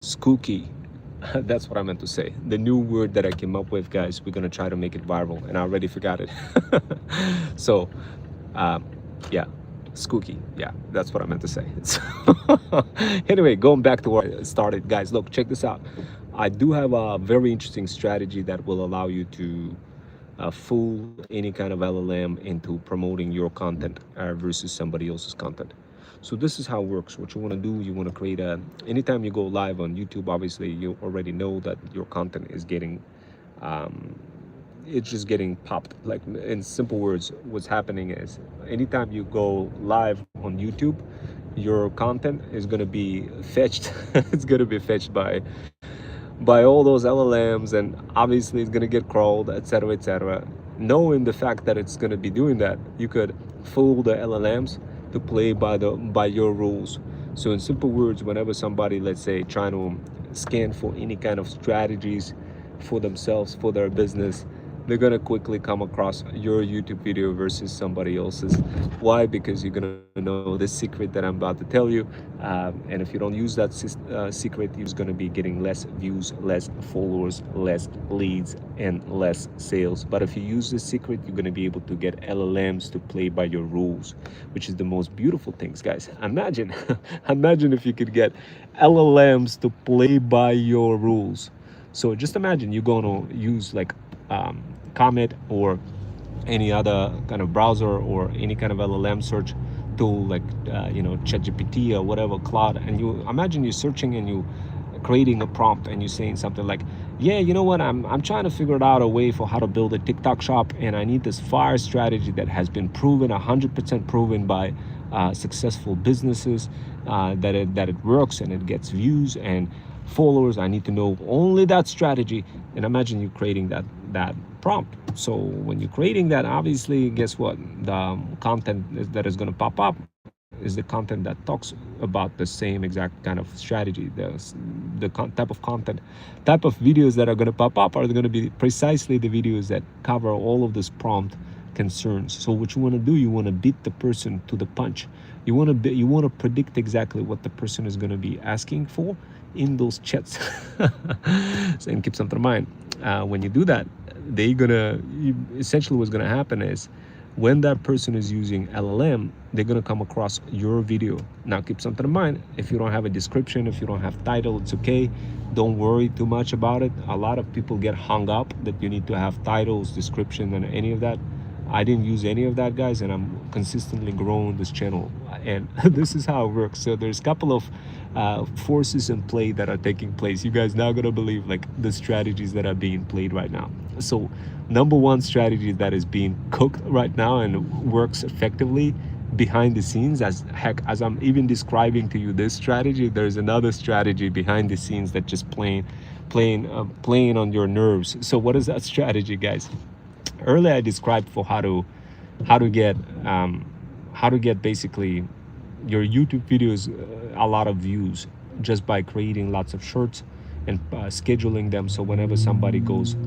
Skooky. That's what I meant to say. The new word that I came up with, guys. We're gonna try to make it viral, and I already forgot it. So, um, yeah, skooky. Yeah, that's what I meant to say. So, anyway, going back to where I started, guys. Look, check this out. I do have a very interesting strategy that will allow you to fool any kind of LLM into promoting your content versus somebody else's content. So this is how it works. What you want to do, you want to create a, anytime you go live on YouTube, obviously you already know that your content is getting, it's just getting popped. Like in simple words, what's happening is anytime you go live on YouTube, your content is going to be fetched. It's going to be fetched by all those LLMs, and obviously it's going to get crawled, etc., etc. Knowing the fact that it's going to be doing that, you could fool the LLMs to play by your rules. So in simple words, whenever somebody, let's say, trying to scan for any kind of strategies for themselves, for their business, they're gonna quickly come across your YouTube video versus somebody else's. Why? Because you're gonna know this secret that I'm about to tell you, and if you don't use that secret, you're just gonna be getting less views, less followers, less leads, and less sales. But if you use this secret, you're gonna be able to get LLMs to play by your rules, which is the most beautiful things, guys. Imagine, imagine if you could get LLMs to play by your rules. So just imagine you're gonna use like Comet or any other kind of browser or any kind of LLM search tool like ChatGPT or whatever, Claude, and you imagine you're searching and you creating a prompt and you're saying something like, yeah, you know what, I'm trying to figure out a way for how to build a TikTok shop, and I need this fire strategy that has been proven 100% proven by successful businesses, that it works and it gets views and followers. I need to know only that strategy. And imagine you creating that prompt. So when you're creating that, obviously, guess what, the content that is going to pop up is the content that talks about the same exact kind of strategy. The type of content, type of videos that are going to pop up are going to be precisely the videos that cover all of this prompt concerns. So what you want to do, you want to beat the person to the punch. You want to predict exactly what the person is going to be asking for in those chats. So, and keep something in mind, when you do that, essentially what's gonna happen is when that person is using LLM, they're gonna come across your video. Now keep something in mind, if you don't have a description, if you don't have title, it's okay. Don't worry too much about it. A lot of people get hung up that you need to have titles, description, and any of that. I didn't use any of that, guys, and I'm consistently growing this channel, and this is how it works. So there's a couple of forces in play that are taking place. You guys now gonna believe like the strategies that are being played right now. So number one strategy that is being cooked right now and works effectively behind the scenes, as I'm even describing to you this strategy, there's another strategy behind the scenes that just playing on your nerves. So what is that strategy, guys? Earlier I described for how to get basically your YouTube videos a lot of views just by creating lots of shorts and scheduling them. So whenever somebody goes,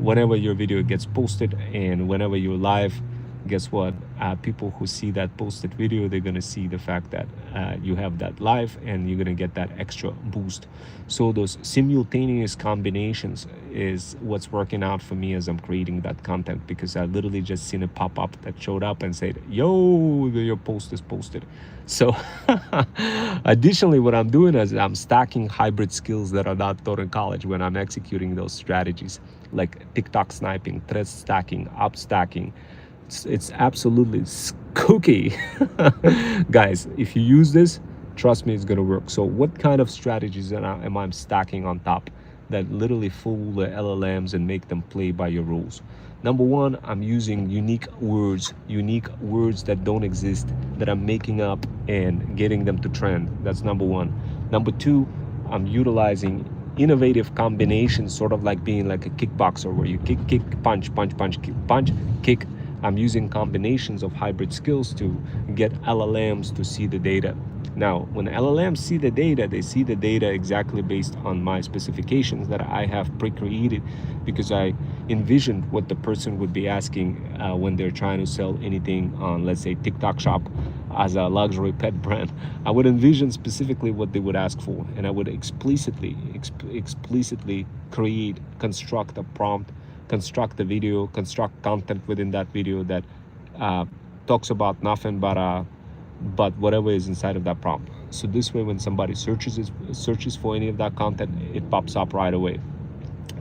whenever your video gets posted and whenever you're live, guess what? People who see that posted video, they're gonna see the fact that you have that live, and you're gonna get that extra boost. So those simultaneous combinations is what's working out for me as I'm creating that content, because I literally just seen a pop-up that showed up and said, yo, your post is posted. So additionally, what I'm doing is I'm stacking hybrid skills that are not taught in college when I'm executing those strategies, like TikTok sniping, thread stacking, up stacking. It's absolutely skooky. Guys, if you use this, trust me, it's gonna work. So what kind of strategies am I stacking on top that literally fool the LLMs and make them play by your rules? Number one, I'm using unique words that don't exist, that I'm making up and getting them to trend. That's number one. Number two, I'm utilizing innovative combinations, sort of like being like a kickboxer where you kick, punch, punch, punch, kick, punch, kick. I'm using combinations of hybrid skills to get LLMs to see the data. Now, when LLMs see the data, they see the data exactly based on my specifications that I have pre-created, because I envisioned what the person would be asking when they're trying to sell anything on, let's say, TikTok shop. as a luxury pet brand, I would envision specifically what they would ask for, and I would explicitly create, construct a prompt, construct a video, construct content within that video that uh, talks about nothing but whatever is inside of that prompt. So this way, when somebody searches for any of that content, it pops up right away.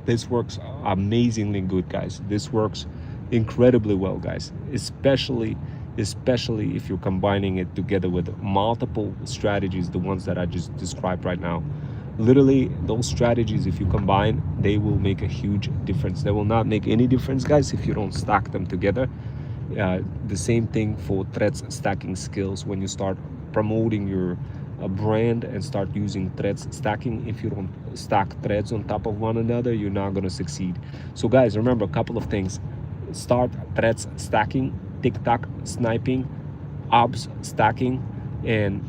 This works amazingly good, guys. This works incredibly well, guys, especially if you're combining it together with multiple strategies, the ones that I just described right now. Literally, those strategies, if you combine, they will make a huge difference. They will not make any difference, guys, if you don't stack them together. The same thing for threads stacking skills. When you start promoting your brand and start using threads stacking, if you don't stack threads on top of one another, you're not going to succeed. So guys, remember a couple of things. Start threads stacking, TikTok sniping, obs stacking, and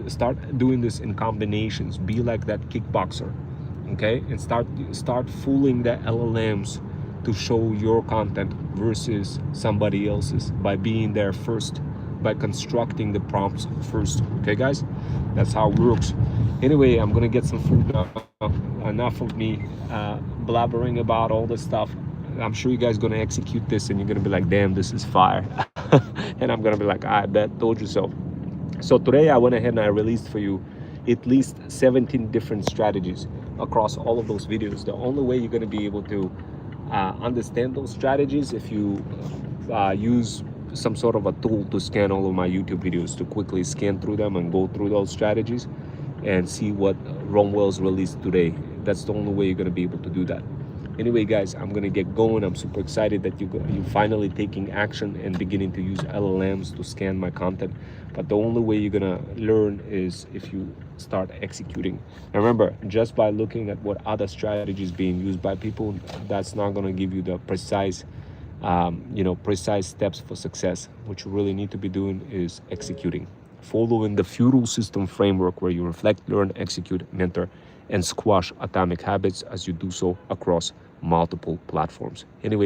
start doing this in combinations. Be like that kickboxer, okay? And start fooling the LLMs to show your content versus somebody else's by being there first, by constructing the prompts first. Okay, guys, that's how it works. Anyway, I'm gonna get some food now. Enough of me blabbering about all this stuff. I'm sure you guys gonna execute this and you're gonna be like, damn, this is fire. And I'm gonna be like, I bet, told you so. So today I went ahead and I released for you at least 17 different strategies across all of those videos. The only way you're gonna be able to understand those strategies if you use some sort of a tool to scan all of my YouTube videos, to quickly scan through them and go through those strategies and see what Romwell's released today. That's the only way you're going to be able to do that. Anyway, guys, I'm going to get going. I'm super excited that you're finally taking action and beginning to use LLMs to scan my content. But the only way you're going to learn is if you start executing. And remember, just by looking at what other strategies being used by people, that's not going to give you the precise precise steps for success. What you really need to be doing is executing, following the feudal system framework where you reflect, learn, execute, mentor, and squash atomic habits as you do so across multiple platforms. Anyway.